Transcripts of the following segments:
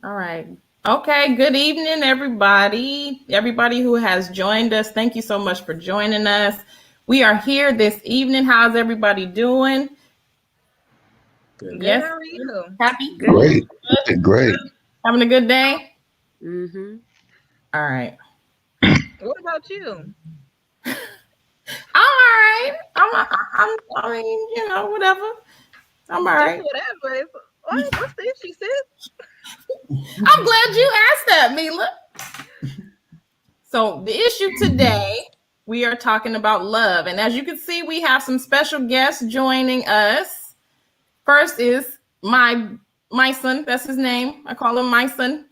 All right. Okay. Good evening, everybody. Everybody who has joined us, thank you so much for joining us. We are here this evening. How's everybody doing? Good. Good. Yes. How are you? Happy? Good. Great, great. Having a good day? Mm-hmm. All right. What about you? I'm all right. I mean, whatever. I'm all Just right. whatever. What's the issue, sis? I'm glad you asked that, Mila. So the issue today, we are talking about love. And as you can see, we have some special guests joining us. First is my son. That's his name. I call him my son,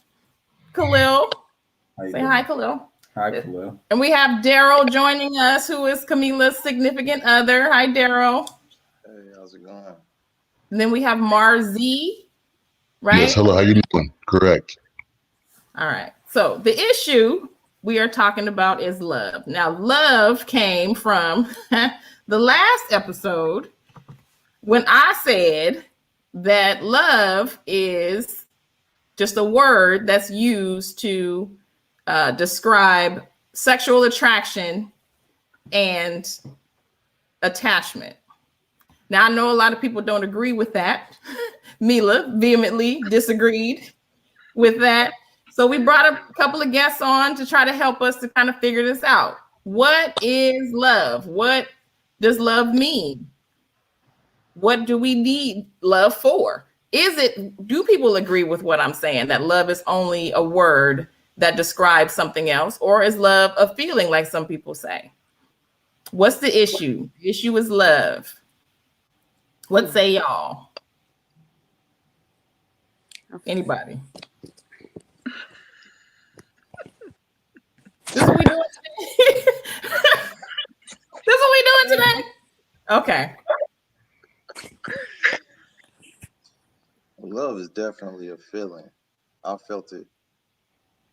Khalil. How you Say doing? hi, Khalil. Hi, Khalil. And we have Daryl joining us, who is Camila's significant other. Hi, Daryl. Hey, how's it going? And then we have Marzi, Yes, right? hello, how you doing? Correct. All right. So the issue we are talking about is love. Now, love came from the last episode when I said that love is just a word that's used to describe sexual attraction and attachment. Now, I know a lot of people don't agree with that. Mila vehemently disagreed with that. So we brought a couple of guests on to try to help us to kind of figure this out. What is love? What does love mean? What do we need love for? Do people agree with what I'm saying, that love is only a word that describes something else? Or is love a feeling, like some people say? What's the issue? The issue is love. What say y'all? Anybody? This is what we doing today? This is what we doing today? Okay. Love is definitely a feeling. I felt it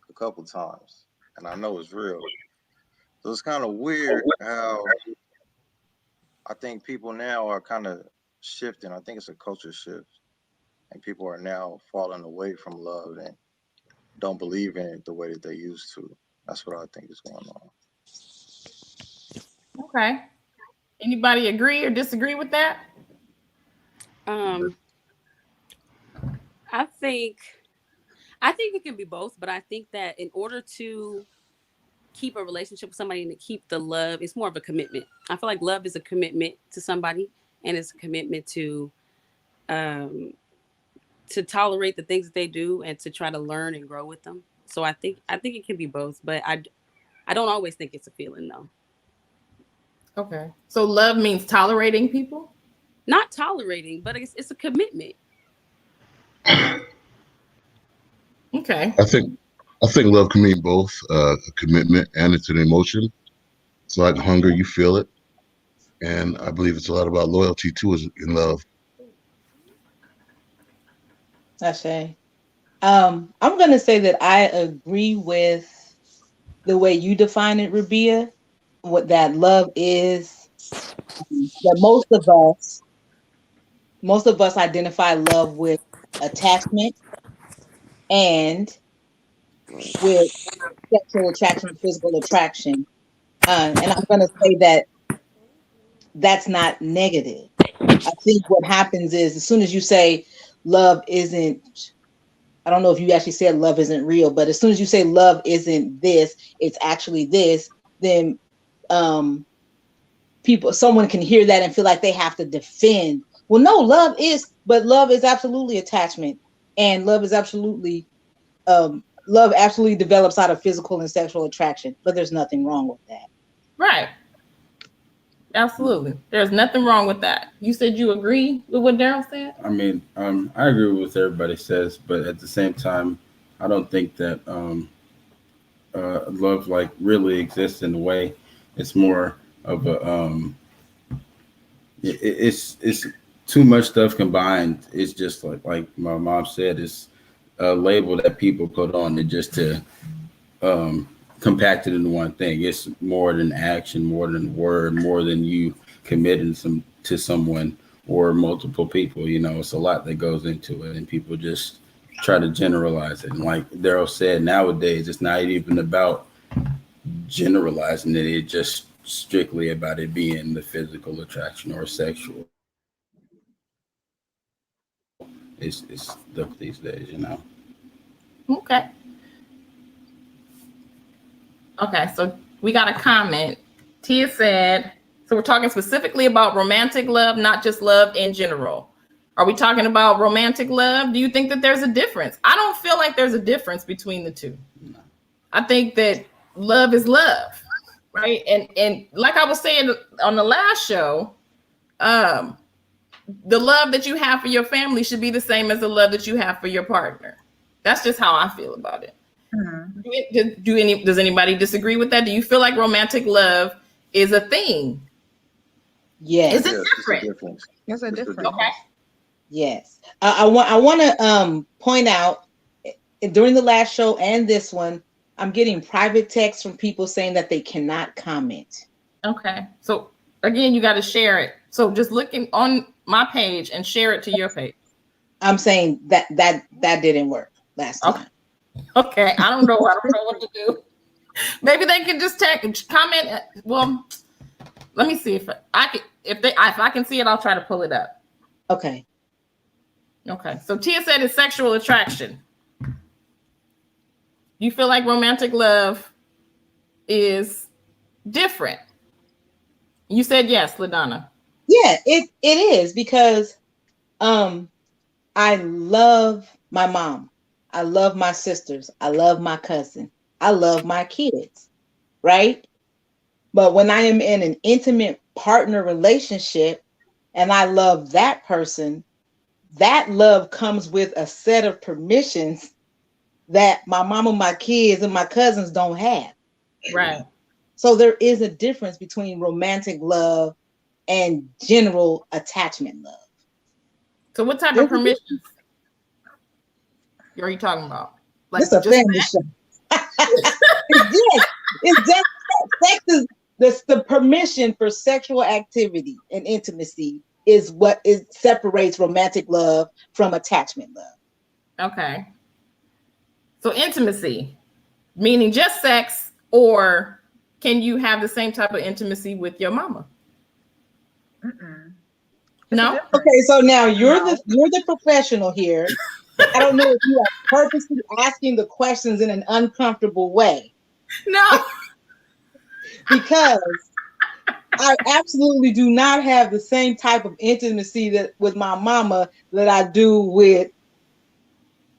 a couple times, and I know it's real. So it's kind of weird how I think people now are kind of shifting. I think it's a culture shift, and people are now falling away from love and don't believe in it the way that they used to. That's what I think is going on. Okay. Anybody agree or disagree with that? Um, I think I think it can be both, but I think that in order to keep a relationship with somebody and to keep the love, it's more of a commitment. I feel like love is a commitment to somebody, and it's a commitment um to tolerate the things that they do and to try to learn and grow with them. So I think it can be both, but I don't always think it's a feeling though. Okay. So love means tolerating people? Not tolerating, but it's a commitment. Okay. I think love can mean both a commitment and it's an emotion. It's like hunger, you feel it. And I believe it's a lot about loyalty too is in love. Ashay. I'm gonna say that I agree with the way you define it, Rabia. What that love is, that most of us identify love with attachment and with sexual attraction, physical attraction. And I'm gonna say that that's not negative. I think what happens is as soon as you say love isn't, I don't know if you actually said love isn't real, but as soon as you say love isn't this, it's actually this, then um someone can hear that and feel like they have to defend. Well, no, love is absolutely attachment, and love absolutely develops out of physical and sexual attraction, but there's nothing wrong with that. Right. Absolutely. There's nothing wrong with that. You said you agree with what Daryl said? I mean, I agree with what everybody says, but at the same time, I don't think that love like really exists in a way. It's more of a it's too much stuff combined. It's just like my mom said, it's a label that people put on it just to um, compact it into one thing. It's more than action, more than word, more than you committing some to someone or multiple people. You know, it's a lot that goes into it, and people just try to generalize it. And like Daryl said, nowadays it's not even about generalizing it. It's just strictly about it being the physical attraction or sexual. It's these days, you know. Okay. Okay, so we got a comment. Tia said, so we're talking specifically about romantic love, not just love in general. Are we talking about romantic love? Do you think that there's a difference? I don't feel like there's a difference between the two. No. I think that love is love, right? And like I was saying on the last show, the love that you have for your family should be the same as the love that you have for your partner. That's just how I feel about it. Mhm. Does anybody disagree with that? Do you feel like romantic love is a thing? Yes. Is it Yes, it's a different? difference. It's a It's a difference. Okay. Yes. I want to point out during the last show and this one, I'm getting private texts from people saying that they cannot comment. Okay. So again, you got to share it. So just looking on my page and share it to your page. I'm saying that didn't work last Okay. time. Okay. I don't know what to do. Maybe they can just comment. Well, let me see if I can see it, I'll try to pull it up. Okay. Okay. So Tia said it's sexual attraction. You feel like romantic love is different? You said yes, LaDonna. Yeah, it is because I love my mom. I love my sisters. I love my cousin. I love my kids, right? But when I am in an intimate partner relationship and I love that person, that love comes with a set of permissions that my mama, my kids, and my cousins don't have. Right. So there is a difference between romantic love and general attachment love. So what type of permissions are you talking about? Like It's a just family show. It's just sex is the permission for sexual activity and intimacy is what separates romantic love from attachment love. Okay. So intimacy, meaning just sex, or can you have the same type of intimacy with your mama? Mm-mm. No? Okay, so now you're the professional here. I don't know if you are purposely asking the questions in an uncomfortable way. No. Because I absolutely do not have the same type of intimacy that with my mama that I do with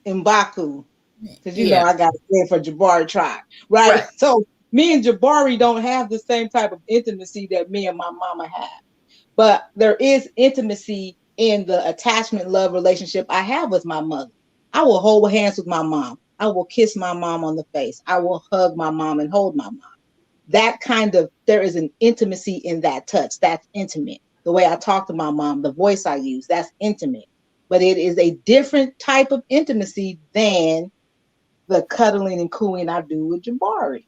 M'Baku. Because you know I got to stand for Jabari tribe, right? So me and Jabari don't have the same type of intimacy that me and my mama have. But there is intimacy in the attachment love relationship I have with my mother. I will hold hands with my mom. I will kiss my mom on the face. I will hug my mom and hold my mom. That kind of, there is an intimacy in that touch. That's intimate. The way I talk to my mom, the voice I use, that's intimate. But it is a different type of intimacy than the cuddling and cooing I do with Jabari.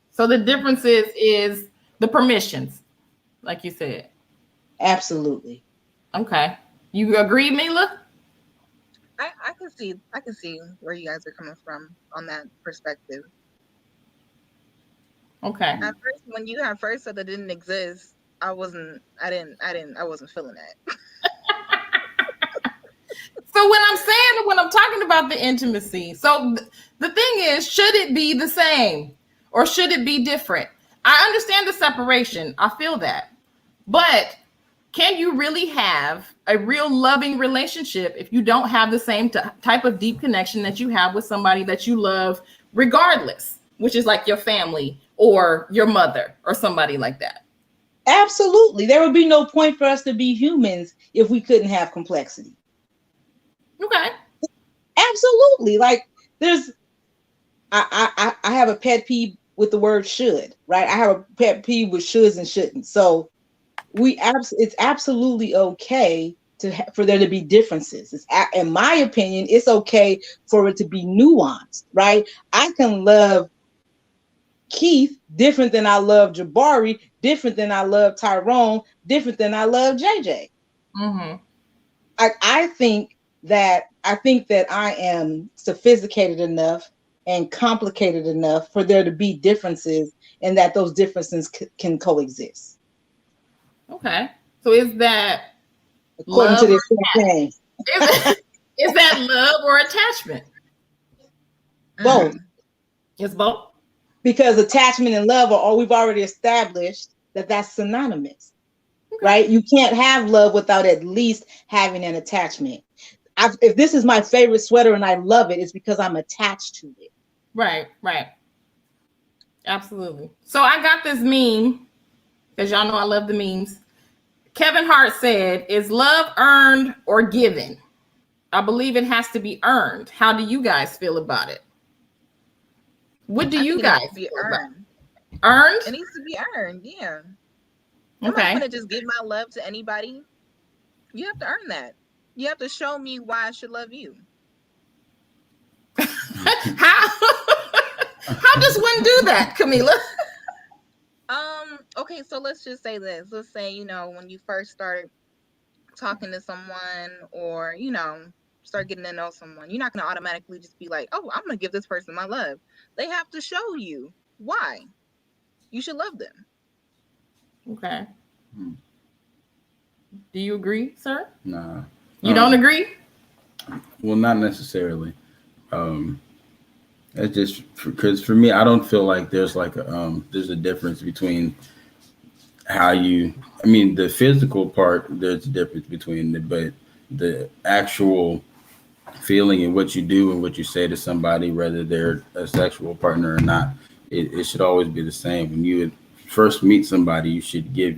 So the difference is the permissions, like you said. Absolutely. Okay. You agree, Mila? I can see where you guys are coming from on that perspective. Okay. At first, when you had first said that didn't exist, I wasn't feeling that. So when I'm talking about the intimacy, so the thing is, should it be the same or should it be different? I understand the separation. I feel that. But can you really have a real loving relationship if you don't have the same type of deep connection that you have with somebody that you love regardless, which is like your family or your mother or somebody like that? Absolutely. There would be no point for us to be humans if we couldn't have complexity. Okay. Absolutely. Like I have a pet peeve with the word should, right? I have a pet peeve with shoulds and shouldn't. So it's absolutely okay for there to be differences. In my opinion, it's okay for it to be nuanced, right? I can love Keith different than I love Jabari, different than I love Tyrone, different than I love JJ. Mm-hmm. I think that I think that I am sophisticated enough and complicated enough for there to be differences, and that those differences can coexist. Okay. So is that According love to this or campaign, is that love or attachment? both. It's both. Because attachment and love we've already established that that's synonymous, right? You can't have love without at least having an attachment. If this is my favorite sweater and I love it, it's because I'm attached to it. Right. Absolutely. So I got this meme, because y'all know I love the memes. Kevin Hart said, "Is love earned or given?" I believe it has to be earned. How do you guys feel about it? What do you guys be feel about earned? Earned? It needs to be earned. Yeah. I'm not Okay. gonna just give my love to anybody. You have to earn that. You have to show me why I should love you. How does one do that, Camila? Okay, so let's just say this. Let's say, when you first start talking to someone, or, start getting to know someone, you're not going to automatically just be like, oh, I'm going to give this person my love. They have to show you why you should love them. Okay. Do you agree, sir? Nah. You don't agree? Well, not necessarily. That's just because for me, I don't feel like there's like there's a difference between the physical part, there's a difference between it, but the actual feeling and what you do and what you say to somebody, whether they're a sexual partner or not, it should always be the same. When you first meet somebody, you should give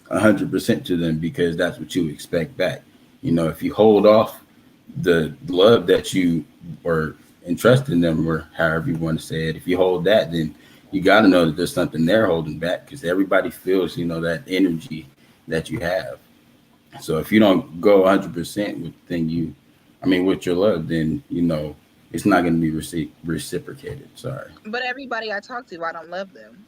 100% to them, because that's what you expect back. If you hold off the love that you were entrusted in them, or however you want to say it, if you hold that, then you got to know that there's something they're holding back, because everybody feels, that energy that you have. So if you don't go 100% with your love, then, it's not going to be reciprocated. Sorry. But everybody I talk to, I don't love them.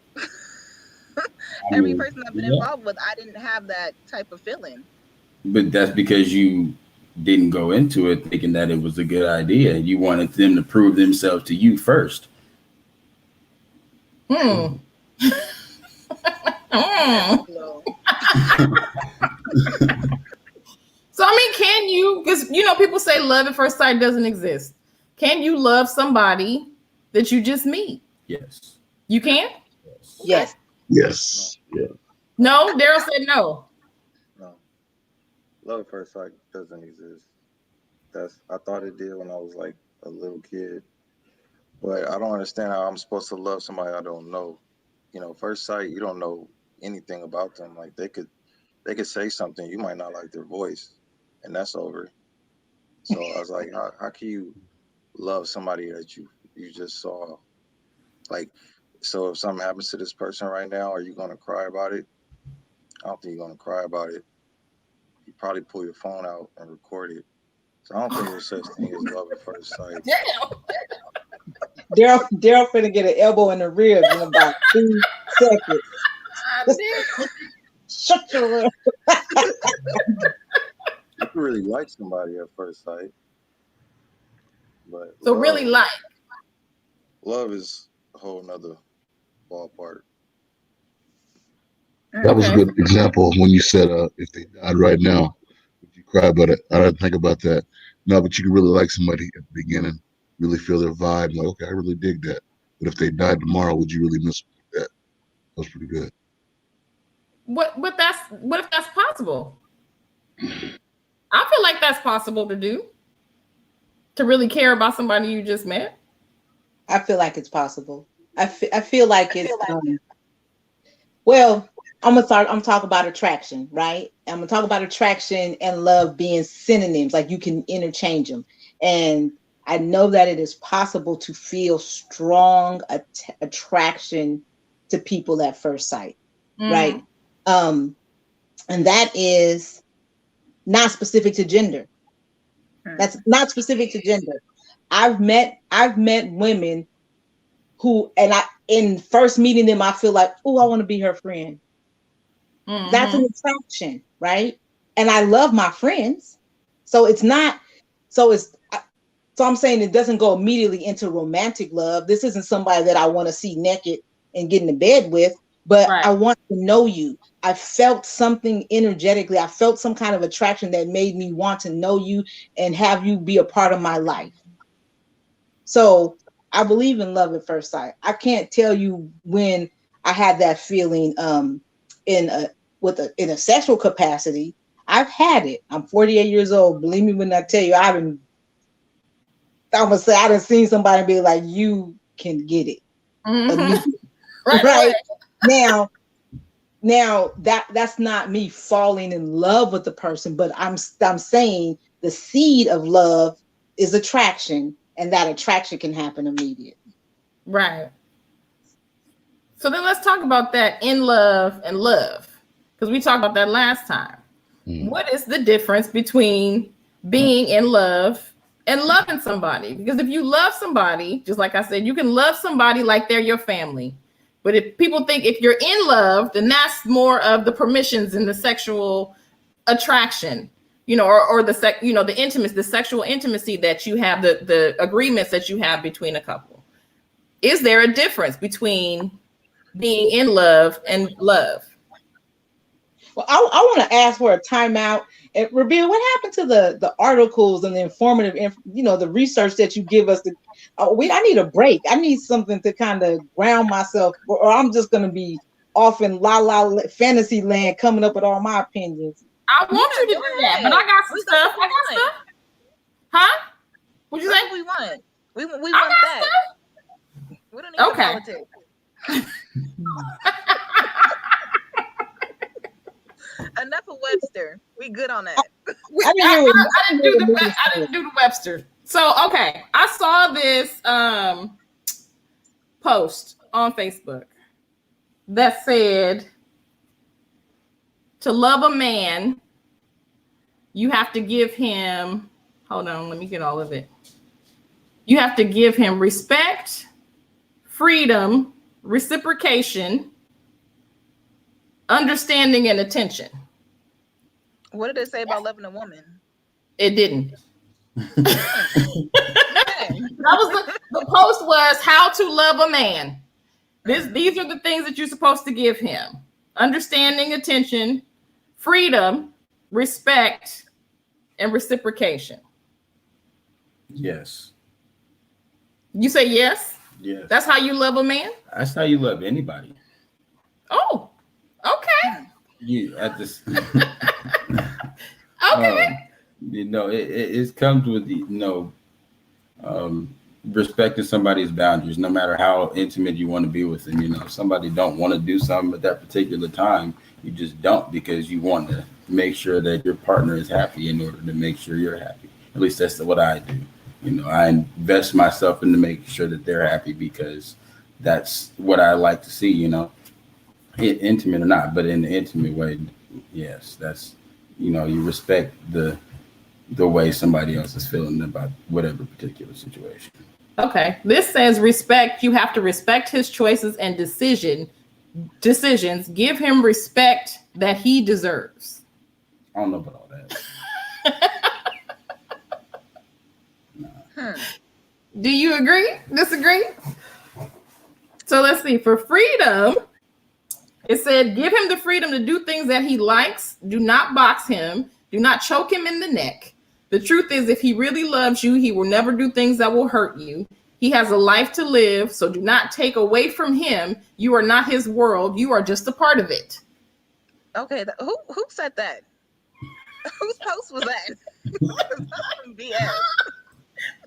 Every person I've been involved with, I didn't have that type of feeling. But that's because you didn't go into it thinking that it was a good idea. You wanted them to prove themselves to you first. Hmm. So, can you, because, people say love at first sight doesn't exist. Can you love somebody that you just meet? Yes. You can? Yes. Yes. Yeah. No? Daryl said no. No. Love at first sight doesn't exist. I thought it did when I was like a little kid. But I don't understand how I'm supposed to love somebody I don't know. First sight, you don't know anything about them. Like they could say something, you might not like their voice, and that's over. So I was like, how can you love somebody that you just saw? Like, so if something happens to this person right now, are you gonna cry about it? I don't think you're gonna cry about it. You probably pull your phone out and record it. So I don't think there's such thing as love at first sight. Daryl finna get an elbow in the ribs in about 2 seconds. Shut your mouth. You can really like somebody at first sight, but So really like. Love is a whole nother ballpark. That was a good example when you said if they died right now, would you cry about it? I didn't think about that. No, but you can really like somebody at the beginning, really feel their vibe, like, okay, I really dig that. But if they died tomorrow, would you really miss that? That was pretty good. What if that's possible? I feel like that's possible to do. To really care about somebody you just met. I feel like it's possible. I feel like it's well, I'm talking about attraction, right? I'm gonna talk about attraction and love being synonyms, like you can interchange them. And I know that it is possible to feel strong attraction to people at first sight, right? And that is not specific to gender. That's not specific to gender. I've met women who, in first meeting them, I feel like, oh, I want to be her friend. That's an attraction, right? And I love my friends. So it's not, So I'm saying it doesn't go immediately into romantic love. This isn't somebody that I want to see naked and get into bed with, but Right. I want to know you. I felt something energetically. I felt some kind of attraction that made me want to know you and have you be a part of my life. So I believe in love at first sight. I can't tell you when I had that feeling in a sexual capacity. I've had it. I'm 48 years old. Believe me when I tell you, I'm gonna say I done seen somebody be like, you can get it. Mhm. Right. Now that's not me falling in love with the person, but I'm saying the seed of love is attraction, and that attraction can happen immediately. Right. So then let's talk about that in love and love, because we talked about that last time. What is the difference between being in love and loving somebody? Because if you love somebody, just like I said, you can love somebody like they're your family. But if people think if you're in love, then that's more of the permissions and the sexual attraction, or the intimacy, the sexual intimacy that you have, the agreements that you have between a couple. Is there a difference between being in love and love? Well, I want to ask for a timeout. And Rabia, what happened to the articles and the informative, the research that you give us? I need a break. I need something to kind of ground myself, or I'm just going to be off in la fantasy land, coming up with all my opinions. I want you to do that, but I got some stuff. I got stuff. Huh? What'd you say? We want. We want got that. stuff. We don't need politics. Enough of Webster. We good on that. I didn't do the Webster. So okay, I saw this post on Facebook that said, to love a man, you have to give him, hold on, let me get all of it. You have to give him respect, freedom, reciprocation, understanding, and attention. What did it say about loving a woman? It didn't. The post was how to love a man. These are the things that you're supposed to give him: understanding, attention, freedom, respect, and reciprocation. Yes. You say yes? Yes. That's how you love a man? That's how you love anybody. Oh, okay. You at this. Okay. It comes with respecting somebody's boundaries, no matter how intimate you want to be with them. If somebody don't want to do something at that particular time, you just don't, because you want to make sure that your partner is happy in order to make sure you're happy. At least that's what I do. I invest myself into making sure that they're happy, because that's what I like to see, intimate or not, but in the intimate way. Yes, that's, you respect the way somebody else is feeling about whatever particular situation. Okay. This says respect. You have to respect his choices and decisions. Give him respect that he deserves. I don't know about all that. Do you agree? Disagree? So let's see. For freedom, it said, give him the freedom to do things that he likes. Do not box him. Do not choke him in the neck. The truth is, if he really loves you, he will never do things that will hurt you. He has a life to live, so do not take away from him. You are not his world. You are just a part of it. Okay, who said that? Whose post was that? BS.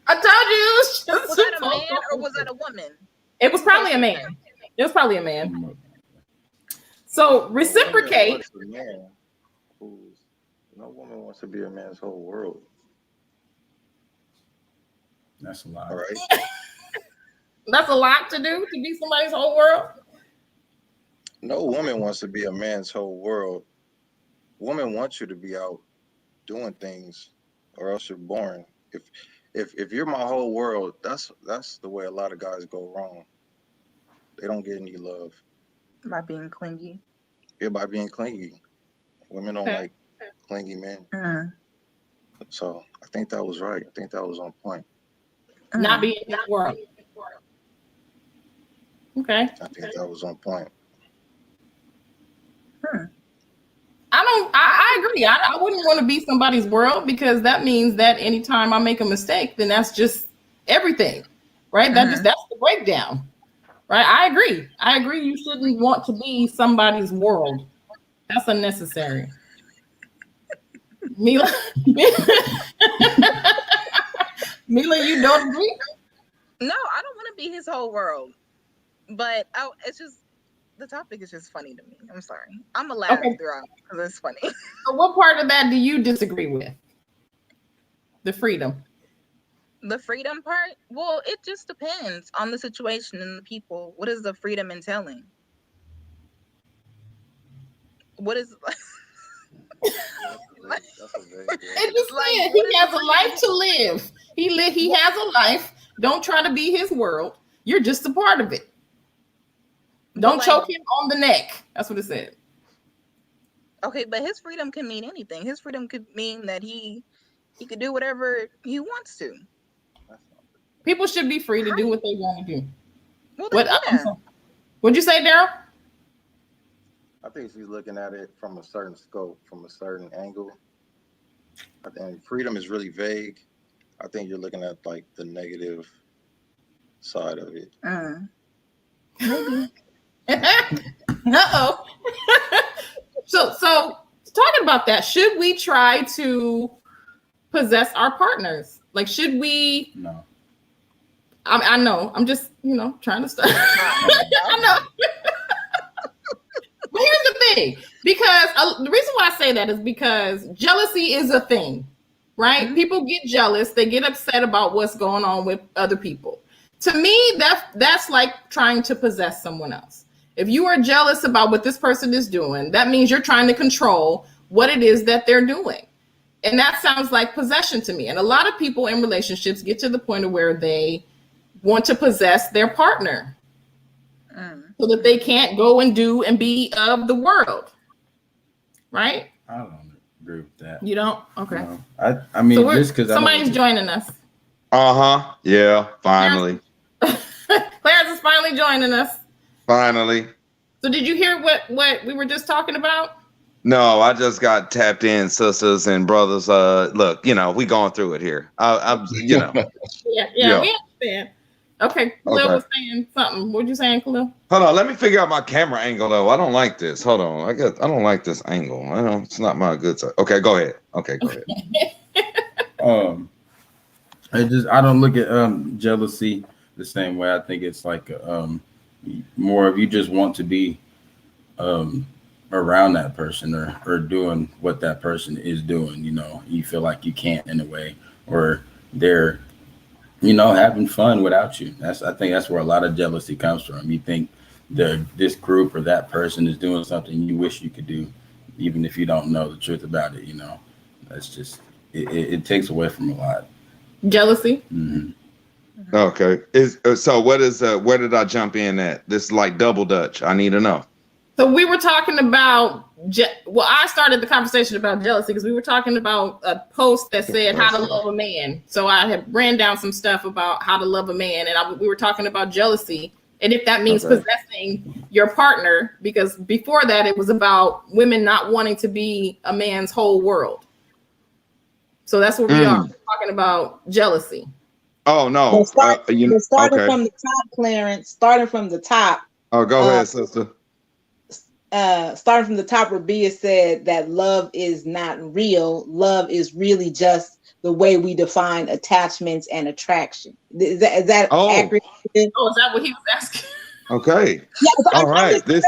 I told you. Was that a man or was that a woman? It was probably a man. It was probably a man. So reciprocate. No woman wants to be a man's whole world. That's a lot. All right. That's a lot to do, to be somebody's whole world. No woman wants to be a man's whole world. Woman wants you to be out doing things, or else you're boring. If you're my whole world, that's the way a lot of guys go wrong. They don't get any love. By being clingy. Yeah, by being clingy. Women don't like clingy men. Mm. So I think that was right. I think that was on point. not be in his world. Okay. I think that was on point. I agree. I wouldn't want to be somebody's world, because that means that anytime I make a mistake, then that's just everything, right? That's the breakdown, right? I agree. You shouldn't want to be somebody's world. That's unnecessary. Mila, Mila, you don't agree? No, I don't want to be his whole world. But it's just, the topic is just funny to me. I'm sorry. I'm gonna laugh throughout because it's funny. So what part of that do you disagree with? The freedom. The freedom part? Well, it just depends on the situation and the people. What is the freedom entailing? What is It just said he has a life to live. He has a life. Don't try to be his world. You're just a part of it. Don't choke him on the neck. That's what it said. Okay, but his freedom can mean anything. His freedom could mean that he could do whatever he wants to. People should be free to do what they want to do. Well, What'd you say, Daryl? I think she's looking at it from a certain scope, from a certain angle. I think freedom is really vague. I think you're looking at like the negative side of it. Maybe. Uh-oh. So talking about that, should we try to possess our partners? Like, should we? No. I know. I'm just, trying to start. I know. But here's the thing, because the reason why I say that is because jealousy is a thing, right? Mm-hmm. People get jealous. They get upset about what's going on with other people. To me, that's like trying to possess someone else. If you are jealous about what this person is doing, that means you're trying to control what it is that they're doing. And that sounds like possession to me. And a lot of people in relationships get to the point of where they want to possess their partner so that they can't go and do and be of the world. Right? I don't agree with that. You don't? Okay. No. I mean, so just because somebody's joining us. Yeah, finally. Clarence is finally joining us. Finally. So did you hear what we were just talking about? No, I just got tapped in, sisters and brothers. Look, we going through it here. I'm. Yeah, we understand. Okay, Khalil was saying something. What you saying, Khalil? Hold on, let me figure out my camera angle though. I don't like this. Hold on, I don't like this angle. It's not my good side. Okay, go ahead. Go ahead. I don't look at jealousy the same way. I think it's like more of you just want to be around that person or doing what that person is doing. You feel like you can't in a way, or they're having fun without you. I think that's where a lot of jealousy comes from. You think this group or that person is doing something you wish you could do, even if you don't know the truth about it. That's just it takes away from a lot. Jealousy. Mm-hmm. Okay. So what is where did I jump in at? This is like double Dutch. I need to know. So we were talking about I started the conversation about jealousy because we were talking about a post that said how to love a man. So I had ran down some stuff about how to love a man, and we were talking about jealousy and if that means possessing your partner, because before that it was about women not wanting to be a man's whole world. So that's what we are talking about, jealousy. Oh no! Starting from the top, Clarence. Starting from the top. Oh, go ahead, sister. Starting from the top, Rabia said that love is not real. Love is really just the way we define attachments and attraction. Is that accurate? Oh, is that what he was asking? Okay. Yes, all right. This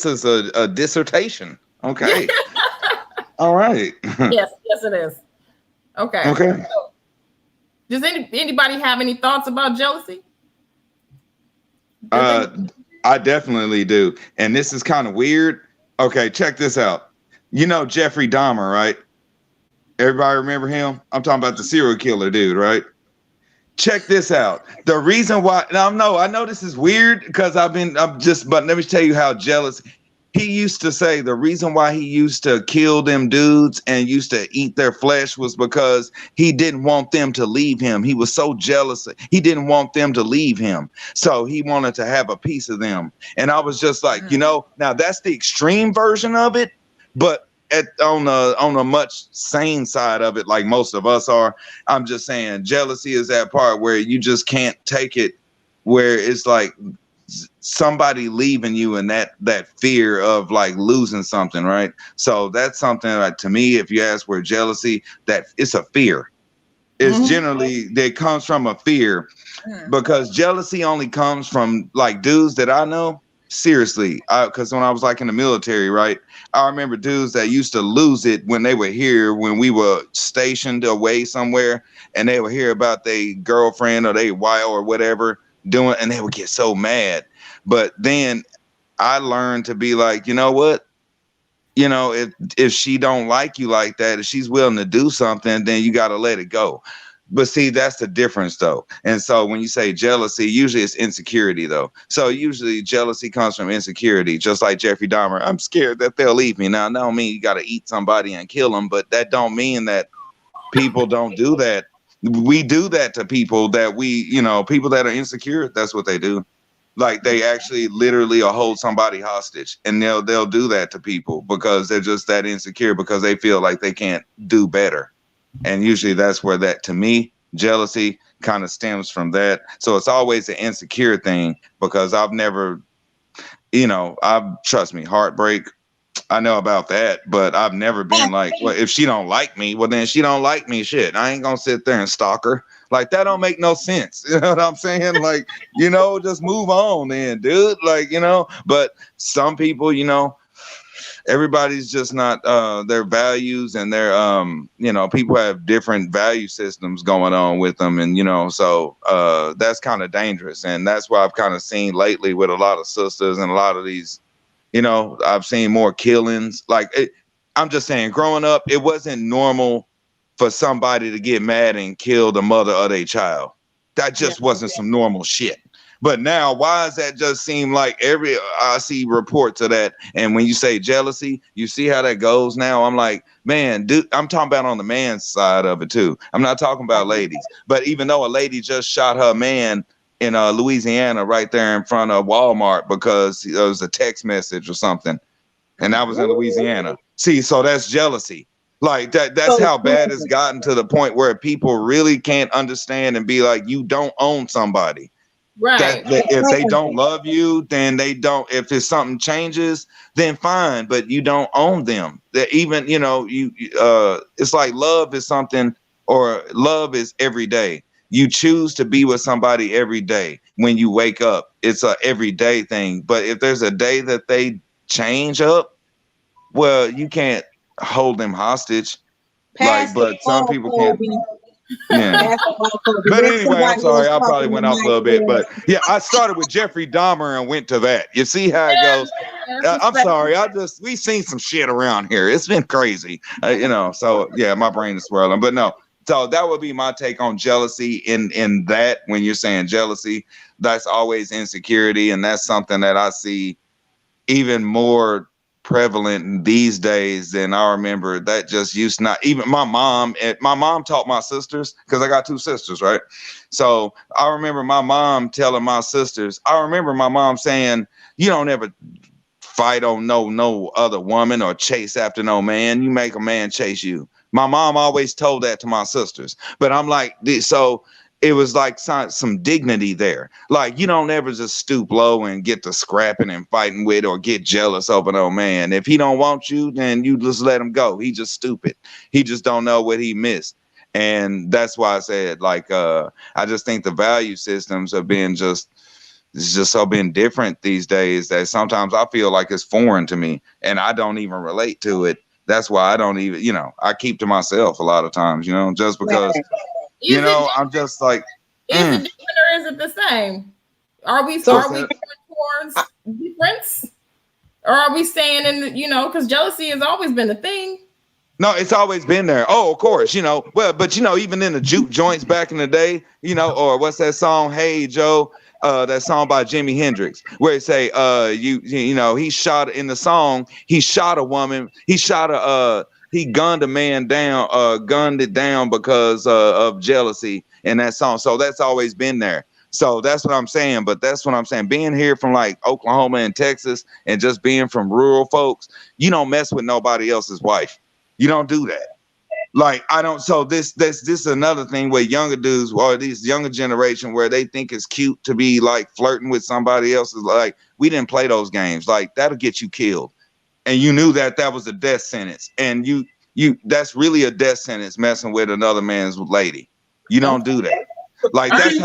is a dissertation. Okay. All right. Yes, it is. Okay. Okay. So, does anybody have any thoughts about jealousy? I definitely do. And this is kind of weird. Okay, check this out. Jeffrey Dahmer, right? Everybody remember him? I'm talking about the serial killer dude, right? Check this out. The reason why, I know this is weird because but let me tell you how jealous. he used to say the reason why he used to kill them dudes and used to eat their flesh was because he didn't want them to leave him. He was so jealous. He didn't want them to leave him. So he wanted to have a piece of them. And I was just like, you know, now that's the extreme version of it, but on a much sane side of it, like most of us are, I'm just saying jealousy is that part where you just can't take it, where it's like somebody leaving you and that fear of like losing something, right? So that's something like, to me, if you ask where jealousy, that it's a fear. It's generally that comes from a fear, because jealousy only comes from like dudes that I know. Seriously, because when I was like in the military, right, I remember dudes that used to lose it when they were here, when we were stationed away somewhere, and they would hear about their girlfriend or their wife or whatever doing, and they would get so mad. But then I learned to be like, you know what? You know, if she don't like you like that, if she's willing to do something, then you got to let it go. But see, that's the difference, though. And so when you say jealousy, usually it's insecurity, though. So usually jealousy comes from insecurity, just like Jeffrey Dahmer. I'm scared that they'll leave me. Now, that don't mean you got to eat somebody and kill them, but that don't mean that people don't do that. We do that to people that people that are insecure. That's what they do. Like they actually literally hold somebody hostage, and they'll do that to people because they're just that insecure, because they feel like they can't do better. And usually that's where that, to me, jealousy kind of stems from that. So it's always an insecure thing, because I've never, trust me, heartbreak, I know about that, but I've never been like, well, if she don't like me, well, then she don't like me. Shit, I ain't gonna sit there and stalk her. Like, that don't make no sense. You know what I'm saying? Like, just move on then, dude. Like, but some people, everybody's just not their values and their people have different value systems going on with them, and so that's kind of dangerous. And that's why I've kind of seen lately with a lot of sisters and a lot of these, I've seen more killings. I'm just saying, growing up, it wasn't normal for somebody to get mad and kill the mother of their child. That just wasn't some normal shit. But now, why does that just seem like I see reports of that? And when you say jealousy, you see how that goes now. I'm like, man, dude, I'm talking about on the man's side of it too. I'm not talking about ladies. But even though a lady just shot her man in Louisiana right there in front of Walmart because it was a text message or something, and that was in Louisiana. See, so that's jealousy. Like that's how bad it's gotten, to the point where people really can't understand and be like, you don't own somebody. Right. If they don't love you, then they don't. If it's something changes, then fine, but you don't own them. That even, it's like love is something, or love is every day. You choose to be with somebody every day. When you wake up, it's a everyday thing. But if there's a day that they change up, well, you can't hold them hostage. But some people can't. Yeah. But anyway, I'm sorry, I probably went off a little bit, but yeah, I started with Jeffrey Dahmer and went to that. You see how it goes? I'm sorry, we've seen some shit around here. It's been crazy, so yeah, my brain is swirling, but no. So that would be my take on jealousy. In that, when you're saying jealousy, that's always insecurity, and that's something that I see even more prevalent these days than I remember. That just used not. Even my mom taught my sisters, because I got two sisters, right? So I remember my mom telling my sisters, I remember my mom saying, you don't ever fight on no other woman or chase after no man. You make a man chase you. My mom always told that to my sisters. But I'm like, so it was like some dignity there. Like, you don't ever just stoop low and get to scrapping and fighting with, or get jealous over no man. If he don't want you, then you just let him go. He just stupid. He just don't know what he missed. And that's why I said, I just think the value systems have been it's just so been different these days, that sometimes I feel like it's foreign to me and I don't even relate to it. That's why I don't even, I keep to myself a lot of times, just because, I'm just like, is it different or is it the same? Are we going towards difference, or are we staying in because jealousy has always been a thing? No, it's always been there. Oh, of course, well, but even in the juke joints back in the day, or what's that song? Hey Joe, that song by Jimi Hendrix, where it say you know, he shot in the song, he shot a woman, he gunned a man down, gunned it down because of jealousy in that song. So that's always been there. So that's what I'm saying. But that's what I'm saying. Being here from like Oklahoma and Texas and just being from rural folks, you don't mess with nobody else's wife. You don't do that. Like, I don't. So this is another thing where younger dudes or these younger generation where they think it's cute to be like flirting with somebody else. Is like, we didn't play those games. Like, that'll get you killed. And you knew that was a death sentence. And you that's really a death sentence messing with another man's lady. You don't do that. Like, that's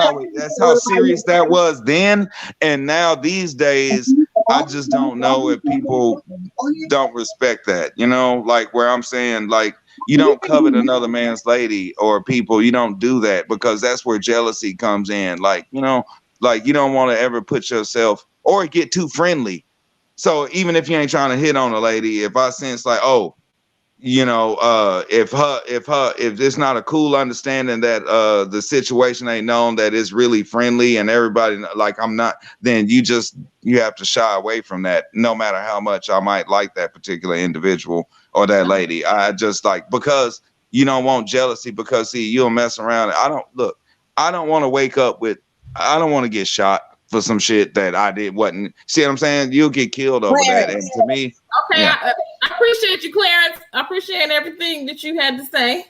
how serious that was then. And now these days, I just don't know if people don't respect that, you know, like where I'm saying, like, you don't covet another man's lady or people. You don't do that because that's where jealousy comes in. Like, you know, like you don't want to ever put yourself or get too friendly. So even if you ain't trying to hit on a lady, if I sense like, oh, you know, if it's not a cool understanding that the situation ain't known, that it's really friendly and everybody like I'm not, then you have to shy away from that, no matter how much I might like that particular individual or that lady. I just like, because you don't want jealousy, because see, you'll mess around. I don't want to wake up with, I don't want to get shot for some shit that I wasn't. See what I'm saying? You'll get killed over that. And to me, okay, yeah. I appreciate you, Clarence. I appreciate everything that you had to say.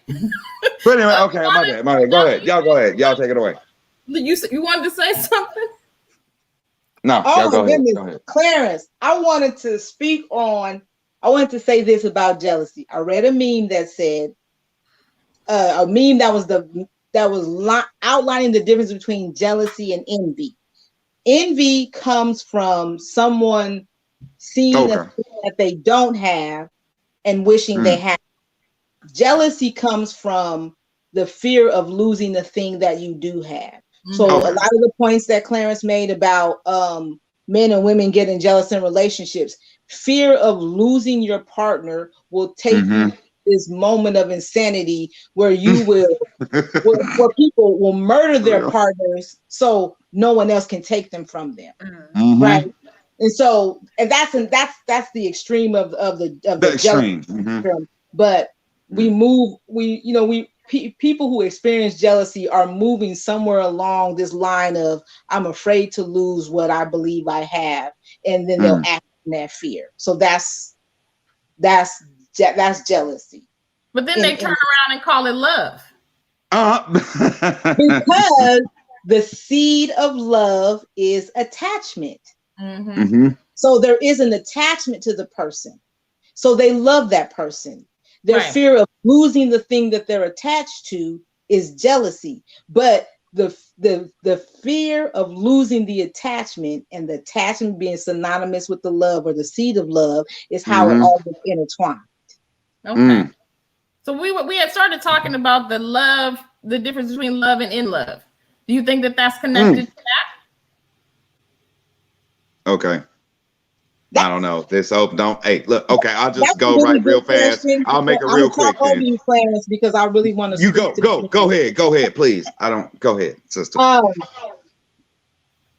But anyway, okay, my bad. Go ahead. Y'all go ahead. Y'all take it away. You wanted to say something? No, Oh go my goodness, ahead. Clarence, I wanted to say this about jealousy. I read a meme that said, a meme that was outlining the difference between jealousy and envy. Envy comes from someone seeing a thing that they don't have and wishing they had. Jealousy comes from the fear of losing the thing that you do have. So a lot of the points that Clarence made about men and women getting jealous in relationships, fear of losing your partner will take you this moment of insanity where you will, where people will murder their partners so no one else can take them from them, right? And so, and that's the extreme of the extreme. Jealousy. But people who experience jealousy are moving somewhere along this line of, I'm afraid to lose what I believe I have, and then they'll act in that fear. So that's jealousy. But then they turn around and call it love. Because the seed of love is attachment. So there is an attachment to the person. So they love that person. Their fear of losing the thing that they're attached to is jealousy. But the fear of losing the attachment, and the attachment being synonymous with the love or the seed of love, is how it all gets intertwined. Okay. So we had started talking about the difference between love and in love. Do you think that that's connected to that? Okay. I don't know. This don't. Hey, look. Okay, I'll just go right real fast. I'll make it real quick. Over you, Clarence, because I really want to. You go ahead, please. Go ahead, sister.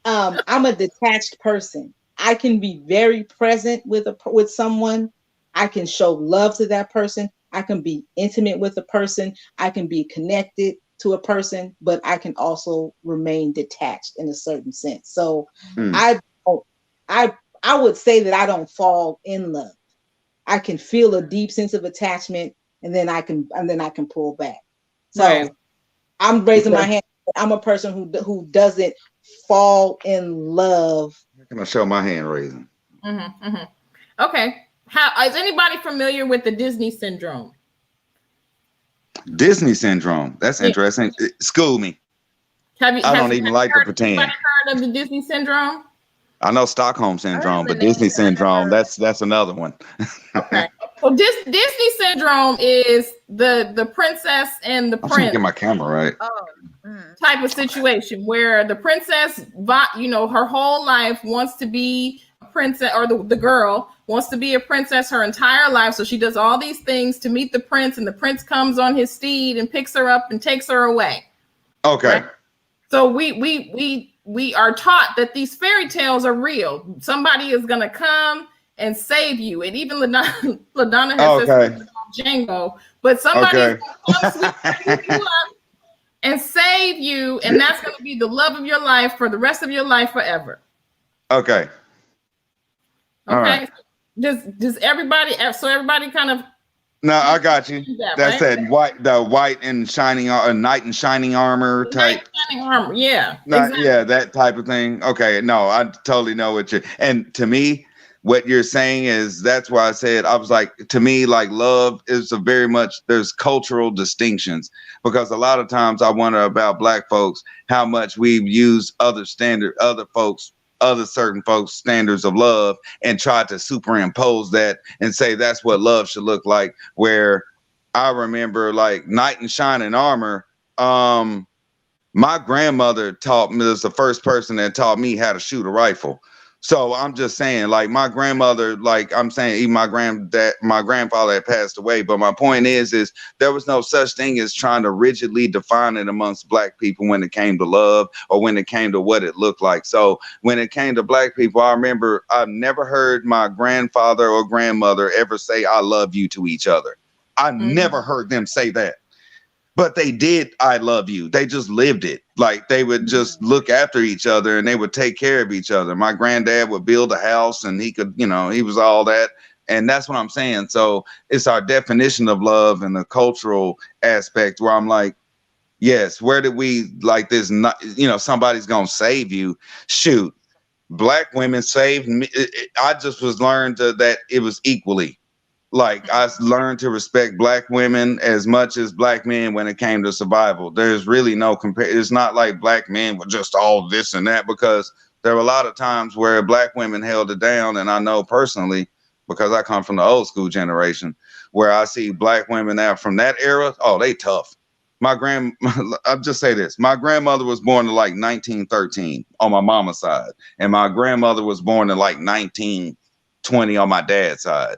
I'm a detached person. I can be very present with someone. I can show love to that person. I can be intimate with a person. I can be connected to a person, but I can also remain detached in a certain sense. So I would say that I don't fall in love. I can feel a deep sense of attachment, and then I can pull back. So I'm raising my hand. I'm a person who doesn't fall in love. Can I show my hand raising? Okay. How is anybody familiar with the Disney syndrome? Disney syndrome. That's interesting. School me. I don't even like to pretend. Anybody heard of the Disney syndrome? I know Stockholm syndrome, but Disney syndrome, that's another one. Okay. So Disney syndrome is the princess and the I'm trying to prince get my camera right. type of situation where the princess, her whole life wants to be a princess, or the girl wants to be a princess her entire life. So she does all these things to meet the prince, and the prince comes on his steed and picks her up and takes her away. Okay. Right? So we are taught that these fairy tales are real. Somebody is gonna come and save you, and even LaDonna has said Django, but somebody is gonna come sweep you up and save you, and that's gonna be the love of your life for the rest of your life forever. Okay. All right. Does everybody? So everybody kind of. No, I got you. That's right? the white and shining, knight in shining armor type. Shining armor, yeah. Exactly. Yeah, that type of thing. Okay, no, I totally know what you're. And to me, what you're saying is that's why I said I was like, to me, like love is a very much there's cultural distinctions because a lot of times I wonder about Black folks how much we've used other certain folks' standards of love and tried to superimpose that and say that's what love should look like. Where I remember like knight in shining armor. My grandmother taught me, was the first person that taught me how to shoot a rifle. So I'm just saying, like my grandmother, like I'm saying, even my grandfather had passed away. But my point is there was no such thing as trying to rigidly define it amongst Black people when it came to love or when it came to what it looked like. So when it came to Black people, I remember I've never heard my grandfather or grandmother ever say, "I love you" to each other. I never heard them say that. But they did, "I love you." They just lived it. Like they would just look after each other and they would take care of each other. My granddad would build a house and he could, he was all that. And that's what I'm saying. So it's our definition of love and the cultural aspect where I'm like, yes, where did we like this? Not, somebody's going to save you. Shoot, Black women saved me. I just was learned that it was equally. Like I learned to respect Black women as much as Black men when it came to survival. There's really no It's not like Black men were just all this and that because there were a lot of times where Black women held it down. And I know personally, because I come from the old school generation, where I see Black women now from that era. Oh, they tough. I'll just say this. My grandmother was born in like 1913 on my mama's side. And my grandmother was born in like 1920 on my dad's side.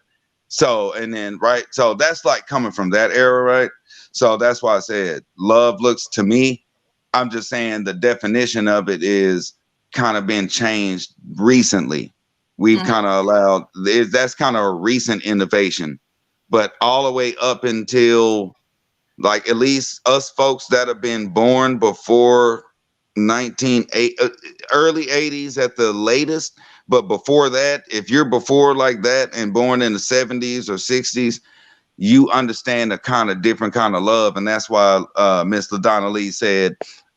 So, and then, right. So that's like coming from that era, right? So that's why I said love looks to me. I'm just saying the definition of it is kind of been changed recently. We've kind of allowed, that's kind of a recent innovation, but all the way up until like at least us folks that have been born before early 80s at the latest. But before that, if you're before like that and born in the 70s or 60s, you understand a kind of different kind of love. And that's why Miss LaDonna Lee said,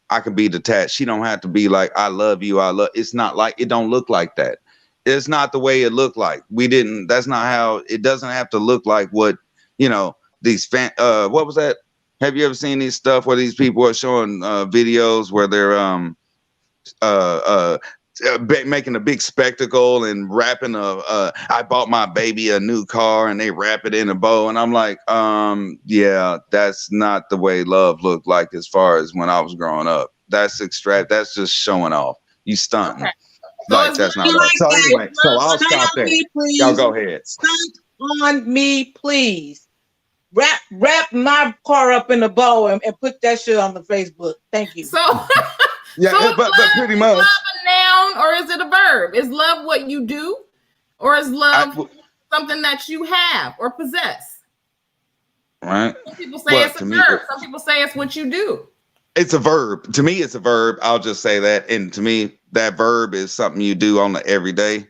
I can be detached. She don't have to be like, I love you. It's not like, it don't look like that. It's not the way it looked like. That's not how, it doesn't have to look like what, these what was that? Have you ever seen these stuff where these people are showing videos where they're, making a big spectacle and rapping I bought my baby a new car and they wrap it in a bow and I'm like yeah, that's not the way love looked like as far as when I was growing up. That's that's just showing off. You stunting. Okay. Like that's not love. So anyway, so I'll stop there. Y'all go ahead. Stunt on me, please. Wrap my car up in a bow and put that shit on the Facebook. Thank you. So yeah, so but pretty much. Is love a noun or is it a verb? Is love what you do, or is love something that you have or possess? Right. Some people say it's a verb. Some people say it's what you do. It's a verb. To me, it's a verb. I'll just say that. And to me, that verb is something you do on the everyday.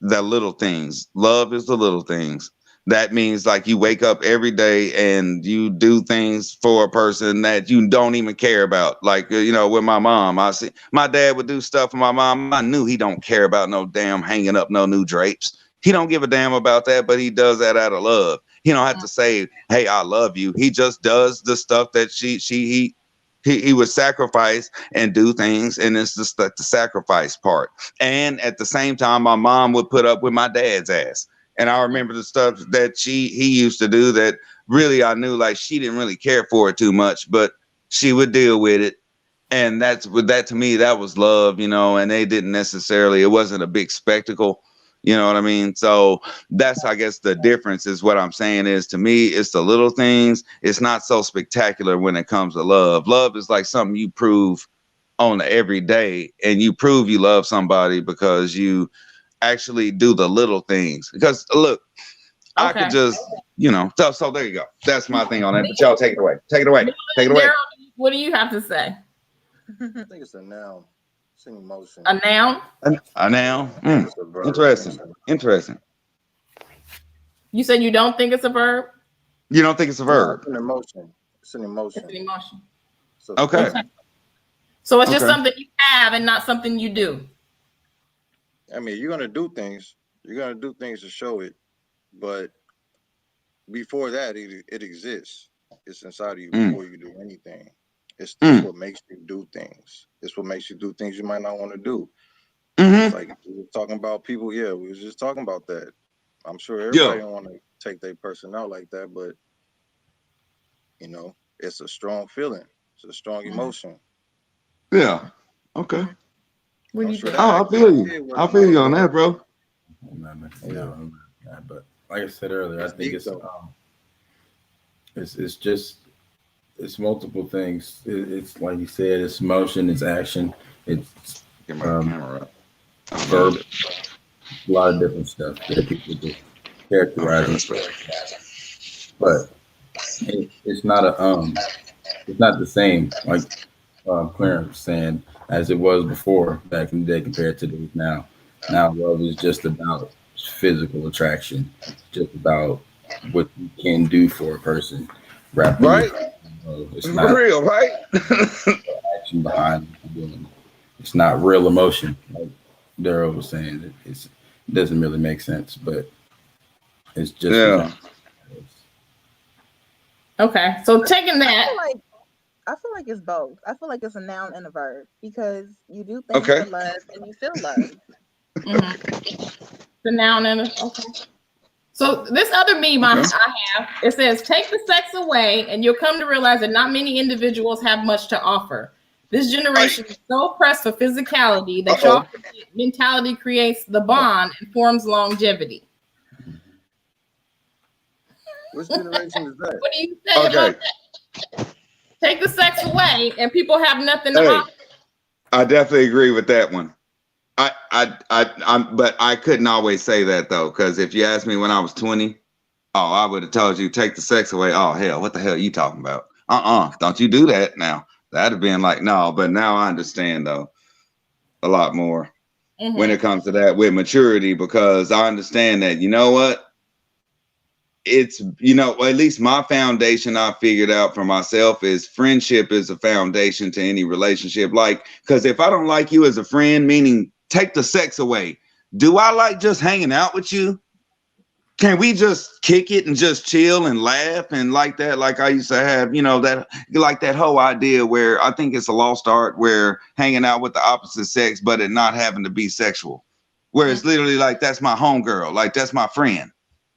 The little things. Love is the little things. That means like you wake up every day and you do things for a person that you don't even care about. Like, with my mom, I see my dad would do stuff for my mom. I knew he don't care about no damn hanging up no new drapes. He don't give a damn about that, but he does that out of love. He don't have to say, "Hey, I love you." He just does the stuff that he would sacrifice and do things. And it's just the sacrifice part. And at the same time, my mom would put up with my dad's ass. And I remember the stuff that he used to do that really I knew like she didn't really care for it too much, but she would deal with it. And that to me, that was love, and they didn't necessarily, it wasn't a big spectacle. You know what I mean? So that's, I guess, the difference is what I'm saying is to me, it's the little things. It's not so spectacular when it comes to love. Love is like something you prove on every day, and you prove you love somebody because you actually do the little things. Because look, I could just, so there you go. That's my thing on it. But y'all take it away. Take it away. Take it away. Daryl, what do you have to say? I think it's a noun. It's an emotion. A noun? A noun? Interesting. Interesting. You said you don't think it's a verb? You don't think it's a verb? It's an emotion. It's an emotion. It's an emotion. So, Okay. So it's just something you have and not something you do. I mean, you're gonna do things. You're gonna do things to show it, but before that, it exists. It's inside of you before you do anything. It's what makes you do things. It's what makes you do things you might not want to do. Like we were talking about people. Yeah, we was just talking about that. I'm sure everybody don't want to take their person out like that, but it's a strong feeling. It's a strong emotion. Yeah. Okay. What do you think? I feel you. I feel you on that, bro. But like I said earlier, I think it's multiple things. It's like you said, it's motion, it's action, it's verb, a lot of different stuff that people do characterize it. But it's not it's not the same, like Clarence was saying, as it was before back in the day compared to now. Now love is just about physical attraction, just about what you can do for a person. Right? It's not real, right? action behind it. It's not real emotion, like Daryl was saying. It doesn't really make sense, but it's just Okay, so taking that, I feel like it's both. I feel like it's a noun and a verb because you do things for love and you feel love. The noun and okay. So this other meme I have, it says, "Take the sex away, and you'll come to realize that not many individuals have much to offer. This generation is so pressed for physicality that y'all mentality creates the bond and forms longevity." Which generation is that? What do you say about that? Take the sex away, and people have nothing to offer. I definitely agree with that one. But I couldn't always say that though, because if you asked me when I was 20, I would have told you take the sex away. Oh hell, what the hell are you talking about? Don't you do that now. That'd have been like no, but now I understand though a lot more when it comes to that with maturity, because I understand that, you know what? It's, at least my foundation I figured out for myself is friendship is a foundation to any relationship. Like, because if I don't like you as a friend, meaning take the sex away, do I like just hanging out with you? Can we just kick it and just chill and laugh and like that? Like I used to have, that whole idea where I think it's a lost art where hanging out with the opposite sex, but it not having to be sexual, where it's literally like, that's my homegirl. Like, that's my friend.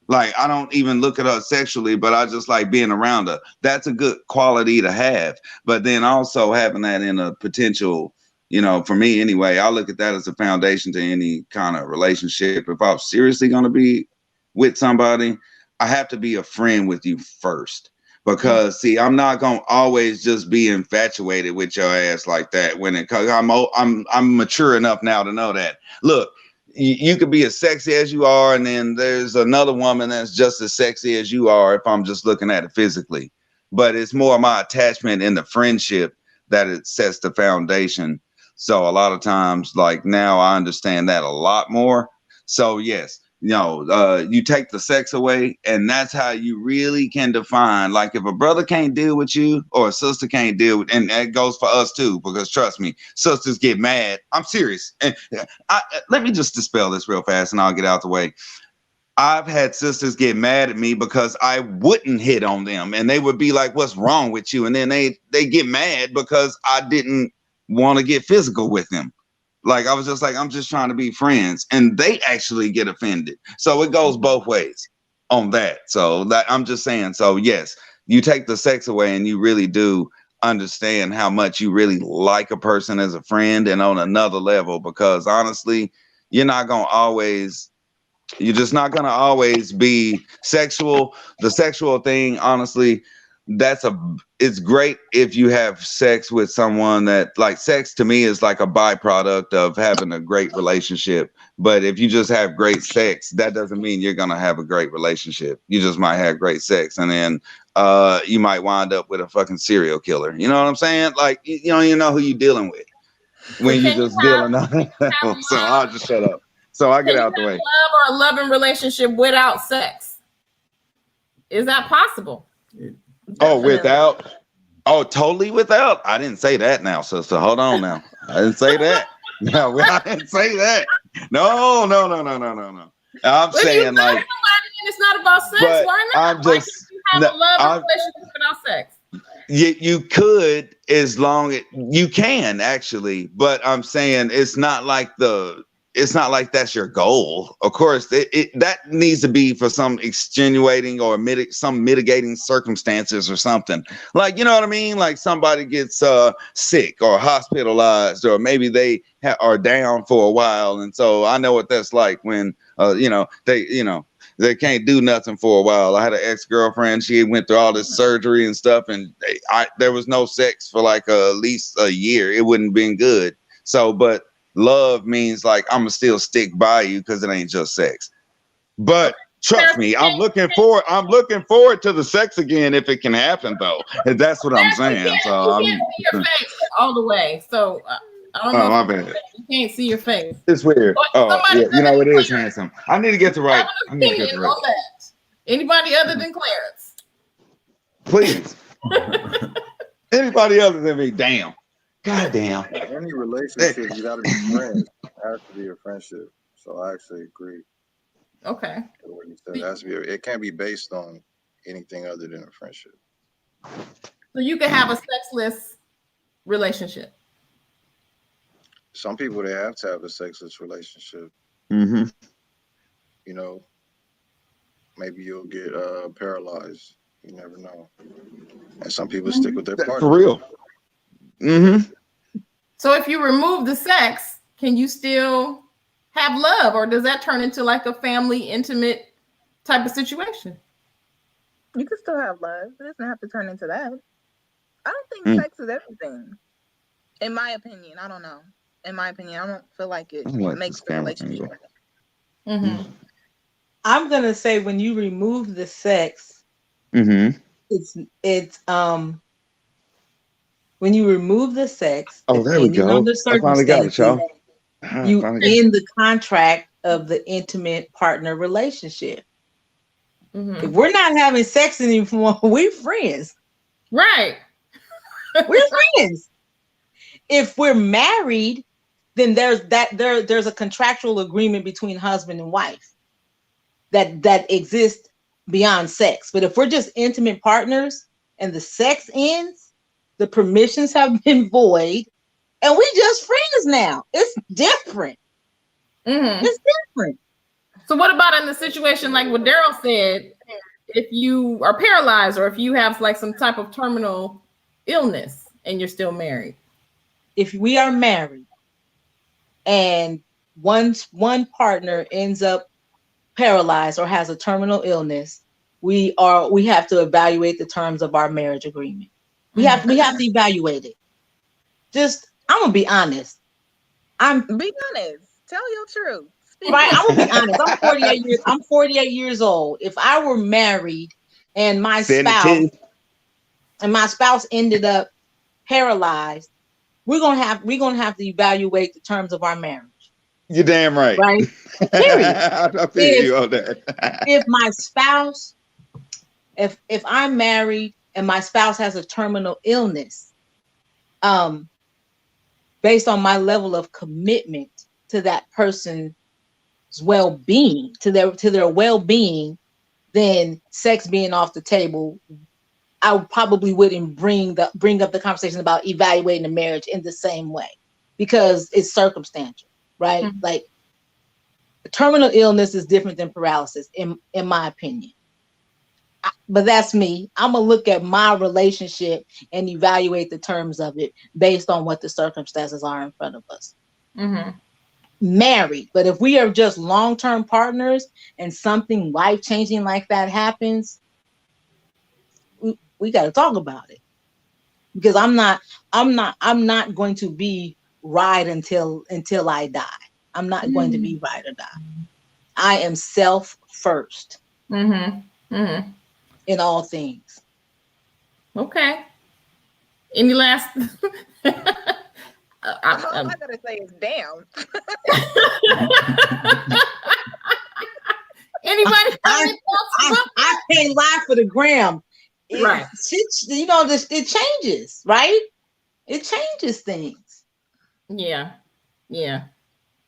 Like, I don't even look at her sexually, but I just like being around her. That's a good quality to have. But then also having that in a potential, for me anyway, I look at that as a foundation to any kind of relationship. If I'm seriously going to be with somebody, I have to be a friend with you first. Because see, I'm not going to always just be infatuated with your ass like that cause I'm mature enough now to know that. Look, you could be as sexy as you are, and then there's another woman that's just as sexy as you are if I'm just looking at it physically. But it's more my attachment in the friendship that it sets the foundation. So a lot of times, like now I understand that a lot more. So yes, you take the sex away, and that's how you really can define, like if a brother can't deal with you or a sister can't deal with, and that goes for us too, because trust me, sisters get mad. I'm serious. And let me just dispel this real fast and I'll get out the way. I've had sisters get mad at me because I wouldn't hit on them, and they would be like, "What's wrong with you?" And then they get mad because I didn't want to get physical with them. Like, I was just like, I'm just trying to be friends, and they actually get offended. So it goes both ways on that. So that I'm just saying, so yes, you take the sex away and you really do understand how much you really like a person as a friend and on another level, because honestly, you're just not going to always be sexual. The sexual thing, honestly, it's great if you have sex with someone that, like, sex to me is like a byproduct of having a great relationship. But if you just have great sex, that doesn't mean you're gonna have a great relationship. You just might have great sex, and then you might wind up with a fucking serial killer. You know what I'm saying? Like, you don't even know who you're dealing with when So you're can just you have- dealing on. So I'll just shut up. So I get out the way. Love or a loving relationship without sex? Is that possible? Oh, totally without. I didn't say that now, sister. Hold on now. I didn't say that. No, I didn't say that. No. I'm saying, like, and it's not about sex. but Why not? I'm Why just can't you have a loving relationship without sex? you could, as long as you can, actually, but I'm saying it's not like that's your goal. Of course, that needs to be for some extenuating or some mitigating circumstances or something. Like, you know what I mean? Like somebody gets sick or hospitalized, or maybe they are down for a while, and so I know what that's like when they can't do nothing for a while. I had an ex-girlfriend. She went through all this surgery and stuff, and there was no sex for like at least a year. It wouldn't have been good. So, but love means like I'm gonna still stick by you because it ain't just sex. But trust me, I'm looking forward to the sex again if it can happen, though. And that's what I'm saying. So you can't see your face all the way. So I don't know. my bad. You can't see your face. It's weird. Oh, Somebody yeah, you know, it is handsome. I need to get the right. Have an opinion on that. Anybody other than Clarence? Please. Anybody other than me? Damn. God damn. Any relationship, you gotta be friends. It has to be a friendship. So I actually agree Okay. with what you said. It has to be. It can't be based on anything other than a friendship. So you can have a sexless relationship. Some people, they have to have a sexless relationship. Mm-hmm. You know, maybe you'll get paralyzed. You never know. And some people stick with their partner. For real. Mm-hmm. So if you remove the sex, can you still have love, or does that turn into like a family, intimate type of situation? You can still have love. It doesn't have to turn into that. I don't think sex is everything. In my opinion, I don't know. In my opinion, I don't feel like it makes the relationship. Mm-hmm. I'm gonna say when you remove the sex, it's when you remove the sex. Oh, there we go. I finally got it, y'all. You end the contract of the intimate partner relationship. Mm-hmm. If we're not having sex anymore, we're friends. Right. We're friends. If we're married, then there's a contractual agreement between husband and wife that exists beyond sex. But if we're just intimate partners and the sex ends, the permissions have been void, and we just friends now. It's different. Mm-hmm. It's different. So what about in the situation like what Daryl said, if you are paralyzed or if you have like some type of terminal illness and you're still married? If we are married and one partner ends up paralyzed or has a terminal illness, we have to evaluate the terms of our marriage agreement. We have to evaluate it. I'm gonna be honest. Be honest. Tell your truth. Right, I'm gonna be honest. I'm 48 years old. If I were married and my spouse ended up paralyzed, we're gonna have to evaluate the terms of our marriage. You're damn right. Right. Period. I feel you on that. If my spouse, if I'm married and my spouse has a terminal illness, based on my level of commitment to that person's well-being, to their well-being, then sex being off the table, I probably wouldn't bring up the conversation about evaluating the marriage in the same way, because it's circumstantial, right? Mm-hmm. Like, terminal illness is different than paralysis, in my opinion. But that's me. I'm gonna look at my relationship and evaluate the terms of it based on what the circumstances are in front of us. Mm-hmm. Married, but if we are just long-term partners and something life-changing like that happens, We got to talk about it, because I'm not going to be right until I die. I'm not going to be right or die. I am self first in all things. Okay. Any last? All I gotta say is damn. Anybody? I can't lie for the gram. Right. You know, it changes, right? It changes things. Yeah. Yeah.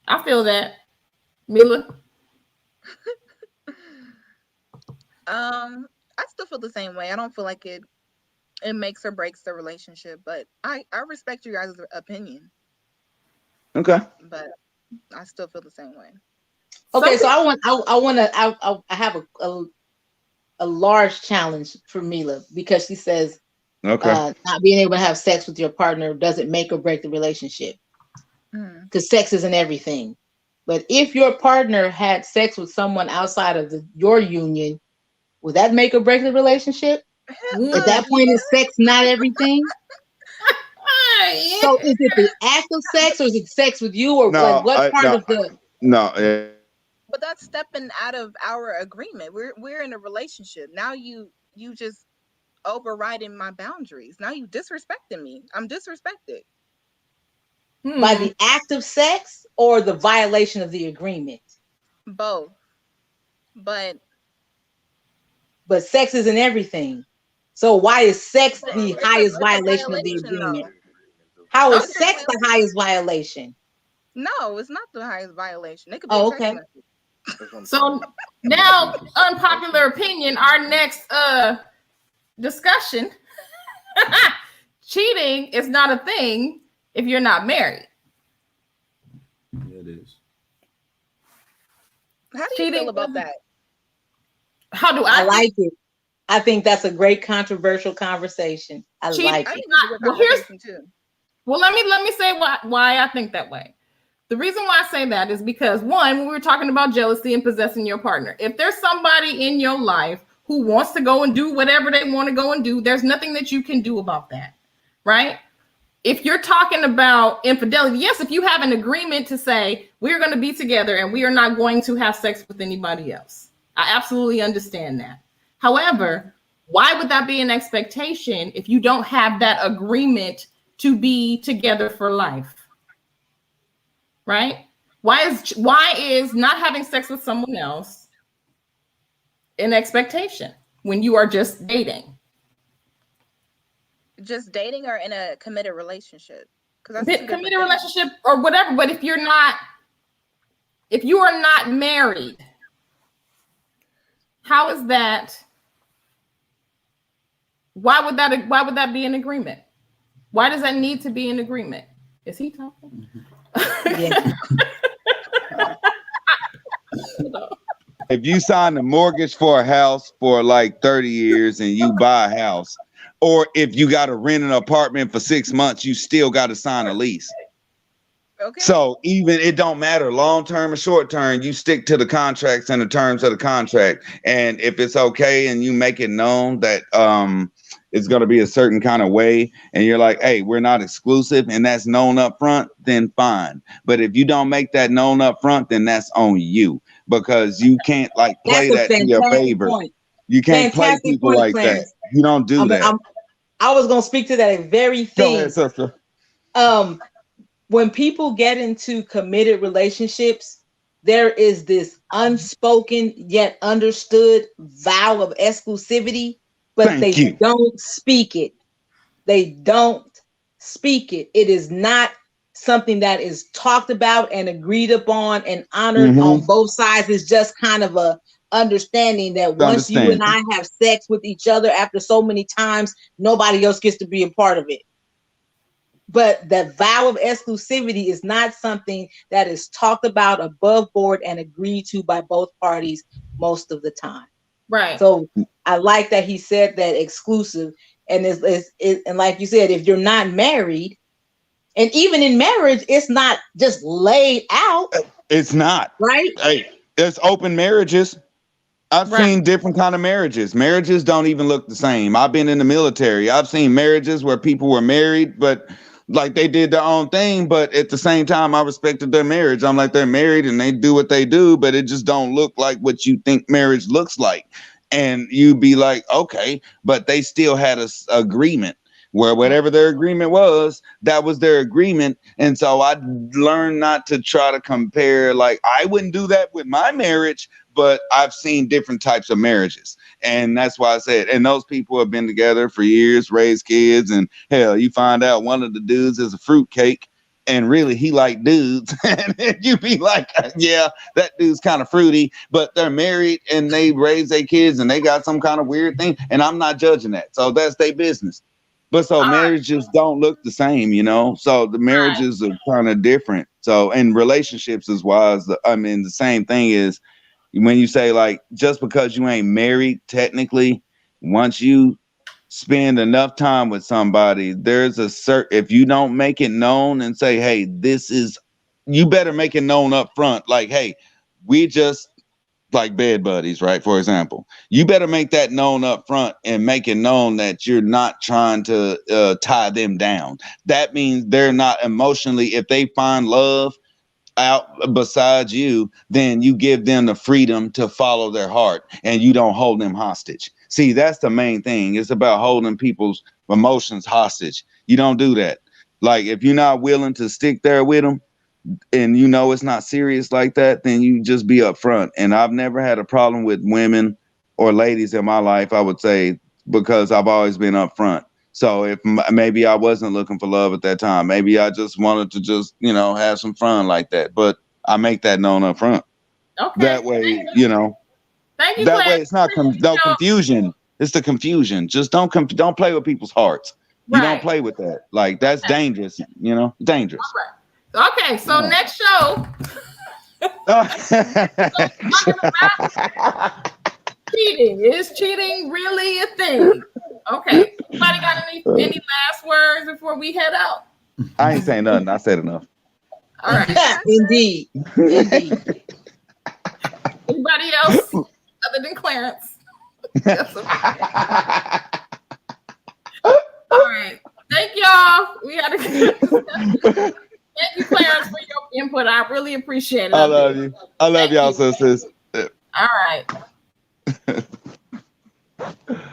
I feel that. Mila? I still feel the same way. I don't feel like it makes or breaks the relationship, but I respect you guys' opinion, Okay. but I still feel the same way. Okay, so I have a large challenge for Mila, because she says Okay. not being able to have sex with your partner doesn't make or break the relationship, because sex isn't everything. But if your partner had sex with someone outside of your union, would that make or break the relationship? At that point, is sex not everything? So is it the act of sex, or is it sex with you, or like what part of the? No. But that's stepping out of our agreement. We're in a relationship now. You just overriding my boundaries. Now you disrespecting me. I'm disrespected. By the act of sex or the violation of the agreement? Both. But sex isn't everything. So why is sex the highest violation of the agreement? How is sex the highest violation? No, it's not the highest violation. It could be okay. So now, unpopular opinion, our next discussion. Cheating is not a thing if you're not married. It is. How do you feel about that? How do I like it? I think that's a great controversial conversation. I like it. Well, let me say why I think that way. The reason why I say that is because, one, when we were talking about jealousy and possessing your partner, if there's somebody in your life who wants to go and do whatever they want to go and do, there's nothing that you can do about that, right? If you're talking about infidelity, yes, if you have an agreement to say we're going to be together and we are not going to have sex with anybody else, I absolutely understand that. However, why would that be an expectation if you don't have that agreement to be together for life? Right? Why is not having sex with someone else an expectation when you are just dating? Just dating or in a committed relationship? Because that's committed relationship or whatever. But if you are not married, how is that? Why would that be an agreement? Why does that need to be an agreement? Is he talking? Yeah. If you sign a mortgage for a house for like 30 years and you buy a house, or if you got to rent an apartment for 6 months, you still got to sign a lease. Okay. So even it don't matter long term or short term, you stick to the contracts and the terms of the contract. And if it's okay and you make it known that it's going to be a certain kind of way, and you're like, hey, we're not exclusive, and that's known up front, then fine. But if you don't make that known up front, then that's on you, because you can't like play that to your favor. Point. You can't play people point, like Clarence. that. You don't do that. I was going to speak to that very thing. Go ahead, sister. When people get into committed relationships, there is this unspoken yet understood vow of exclusivity, but don't speak it. They don't speak it. It is not something that is talked about and agreed upon and honored on both sides. It's just kind of a understanding that once you and I have sex with each other after so many times, nobody else gets to be a part of it. But the vow of exclusivity is not something that is talked about above board and agreed to by both parties most of the time. Right. So I like that he said that exclusive. And and like you said, if you're not married, and even in marriage, it's not just laid out. It's not. Right? Hey, there's open marriages. I've Right. seen different kind of marriages. Marriages don't even look the same. I've been in the military. I've seen marriages where people were married, but like they did their own thing. But at the same time, I respected their marriage. I'm like, they're married and they do what they do, but it just don't look like what you think marriage looks like. And you'd be like, okay, but they still had a agreement where whatever their agreement was, that was their agreement. And so I learned not to try to compare. Like, I wouldn't do that with my marriage, but I've seen different types of marriages. And that's why I said, and those people have been together for years, raised kids, and hell, you find out one of the dudes is a fruitcake and really he like dudes. And you be like, yeah, that dude's kind of fruity, but they're married and they raise their kids and they got some kind of weird thing. And I'm not judging that. So that's their business. But so marriages don't look the same, you know? So the marriages are kind of different. So, and relationships is wise. I mean, the same thing is when you say like, just because you ain't married, technically, once you spend enough time with somebody, there's a certain, if you don't make it known and say, hey, this is, you better make it known up front. Like, hey, we just like bed buddies, right? For example, you better make that known up front and make it known that you're not trying to tie them down. That means they're not emotionally, if they find love out besides you, then you give them the freedom to follow their heart and you don't hold them hostage. See, that's the main thing. It's about holding people's emotions hostage. You don't do that. Like, if you're not willing to stick there with them, and you know it's not serious like that, then you just be upfront. And I've never had a problem with women or ladies in my life, I would say, because I've always been upfront. So if maybe I wasn't looking for love at that time, maybe I just wanted to just, you know, have some fun like that. But I make that known up front. Okay. That way, you know, Thank you, that Clarence. way it's not no confusion. It's the confusion. Just don't play with people's hearts. You don't play with that. Like, that's dangerous, you know, dangerous. Okay, so next show. Cheating. Is cheating really a thing? Okay. Anybody got any last words before we head out? I ain't saying nothing. I said enough. All right. Indeed. Indeed. Anybody else other than Clarence? All right. Thank y'all. We had a Thank you, Clarence, for your input. I really appreciate it. I love you. I love y'all, sisters. All right.